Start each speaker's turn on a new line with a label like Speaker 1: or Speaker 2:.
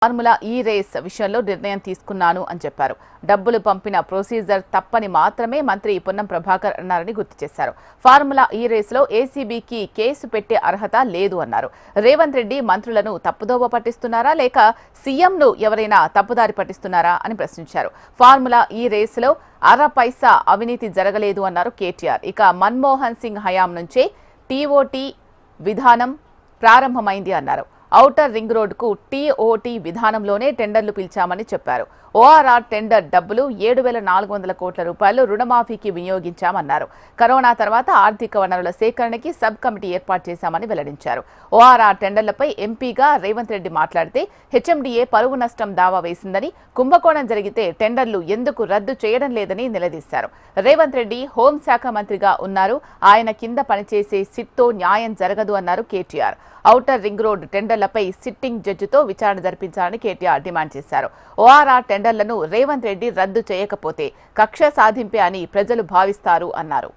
Speaker 1: Formula ఈ race విషయంలో నిర్ణయం తీసుకున్నాను అని చెప్పారు. డబ్బులు పంపిన ప్రొసీజర్ తప్పని మాత్రమే మంత్రి పొన్నం ప్రభాకర్ అన్నారని గుర్తు చేశారు. ఫార్ములా ఈ రేసులో ఏసీబీకి కేసు పెట్టే అర్హత లేదు అన్నారు. రేవంత్ రెడ్డి మంత్రులను తప్పుదోవ పట్టిస్తున్నారా లేక సీఎంను ఎవరైనా తప్పుదారి పట్టిస్తున్నారా అని ప్రశ్నించారు. ఫార్ములా ఈ రేసులో అర పైసా అవినీతి జరగలేదు అన్నారు కేటీఆర్. ఇక మన్మోహన్ సింగ్ హయాం నుంచే టీఓటీ విధానం ప్రారంభమైంది అన్నారు. ఔటర్ రింగ్ రోడ్డుకు టీఓటీ విధానంలోనే టెండర్లు పిలిచామని చెప్పారు. ఓఆర్ఆర్ టెండర్ డబ్బులు 7,400 కోట్ల రూపాయలు రుణమాఫీకి వినియోగించామన్నారు. కరోనా తర్వాత ఆర్థిక వనరుల సేకరణకి సబ్ కమిటీ ఏర్పాటు చేశామని వెల్లడించారు. ఓఆర్ఆర్ టెండర్లపై ఎంపీగా రేవంత్ రెడ్డి మాట్లాడితే హెచ్ఎండీఏ పరువు నష్టం దావా వేసిందని, కుంభకోణం జరిగితే టెండర్లు ఎందుకు రద్దు చేయడం లేదని నిలదీశారు. రేవంత్ రెడ్డి హోంశాఖ మంత్రిగా ఉన్నారు. ఆయన కింద పనిచేసే సిట్తో న్యాయం జరగదు అన్నారు కేటీఆర్. ఔటర్ రింగ్ రోడ్ టెండర్లపై సిట్టింగ్ జడ్జితో విచారణ జరిపించాలని కేటీఆర్ డిమాండ్ చేశారు. ఓఆర్ఆర్ టెండర్లను రేవంత్ రెడ్డి రద్దు చేయకపోతే కక్ష సాధింపే అని ప్రజలు భావిస్తారు అన్నారు.